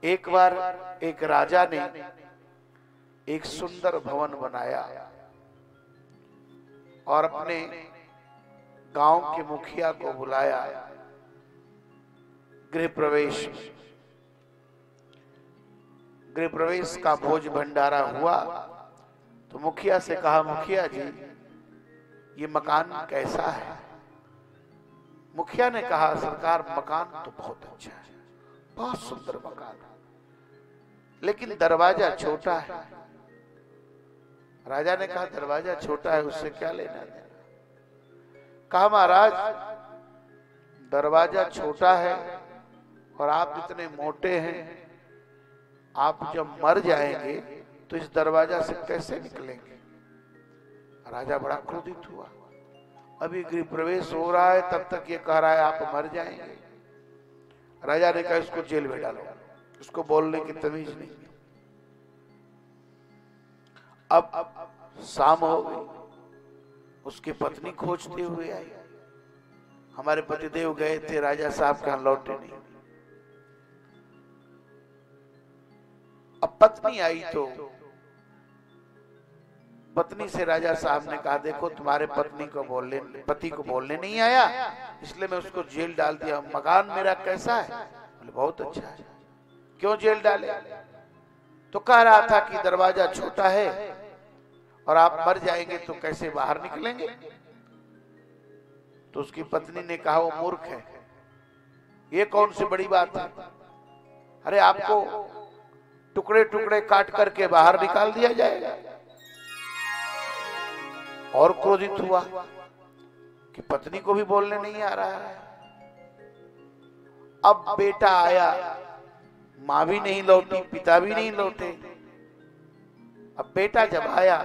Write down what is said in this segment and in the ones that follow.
एक बार एक राजा ने एक सुंदर भवन बनाया और अपने गांव के मुखिया को बुलाया गृह प्रवेश का भोज भंडारा हुआ। तो मुखिया से कहा, मुखिया जी ये मकान कैसा है? मुखिया ने कहा, सरकार मकान तो बहुत अच्छा है, बहुत सुंदर मकान है, लेकिन दरवाजा छोटा है। राजा ने कहा, दरवाजा छोटा है उससे क्या लेना देना? कहा, महाराज दरवाजा छोटा है और आप इतने मोटे हैं, आप जब मर जाएंगे तो इस दरवाजा से कैसे निकलेंगे? राजा बड़ा क्रोधित हुआ। अभी गृह प्रवेश हो रहा है, तब तक ये कह रहा है आप मर जाएंगे। राजा ने कहा, इसको जेल में डालो, उसको बोलने की तमीज नहीं। अब शाम हो गई, उसकी पत्नी खोजते हुए आई। हमारे पतिदेव गए थे राजा साहब के यहाँ, लौटे नहीं। अब पत्नी आई तो पत्नी से राजा साहब ने कहा, देखो तुम्हारे पति को बोलने नहीं आया, इसलिए मैं उसको जेल डाल दिया। मकान मेरा कैसा है? बोले बहुत अच्छा है। क्यों जेल डाले? तो कह रहा था कि दरवाजा छोटा है और आप मर जाएंगे तो कैसे बाहर निकलेंगे? तो उसकी पत्नी ने कहा, वो मूर्ख है, ये कौन सी बड़ी बात है? अरे आपको टुकड़े टुकड़े काट करके बाहर निकाल दिया जाएगा। और क्रोधित हुआ कि पत्नी को भी बोलने नहीं आ रहा है। अब बेटा आया, मां भी नहीं लौटी, पिता भी नहीं लौटे। अब बेटा जब आया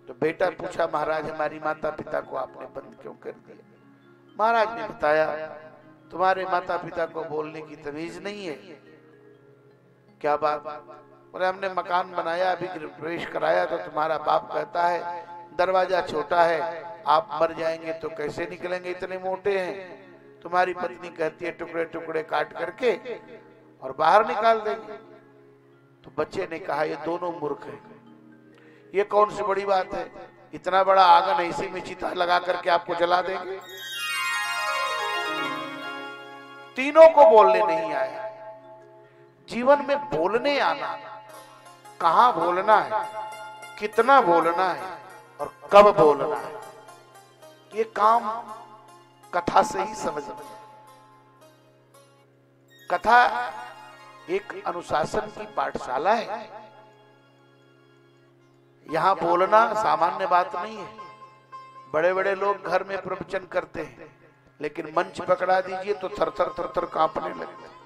तो बेटा पूछा, महाराज हमारी माता पिता को आपने बंद क्यों कर दिया? महाराज ने बताया, तुम्हारे माता पिता को बोलने की तमीज नहीं है। क्या बात? बोले हमने मकान बनाया, अभी गृह प्रवेश कराया, तो तुम्हारा बाप कहता है दरवाजा छोटा है, आप मर जाएंगे तो कैसे निकलेंगे, इतने मोटे हैं। तुम्हारी पत्नी कहती है टुकड़े टुकड़े काट करके और बाहर निकाल देंगे। तो बच्चे ने कहा, ये दोनों मूर्ख हैं, ये कौन सी बड़ी बात है? इतना बड़ा आंगन है, इसी में चिता लगा करके आपको जला देंगे। तीनों को बोलने नहीं आया। जीवन में बोलने आना, कहां बोलना है, कितना बोलना है और कब बोलना है, ये काम कथा से ही समझ में। कथा एक अनुशासन की पाठशाला है। यहां बोलना सामान्य बात नहीं है। बड़े बड़े लोग घर में प्रवचन करते हैं, लेकिन मंच पकड़ा दीजिए तो थर थर कांपने लगते हैं।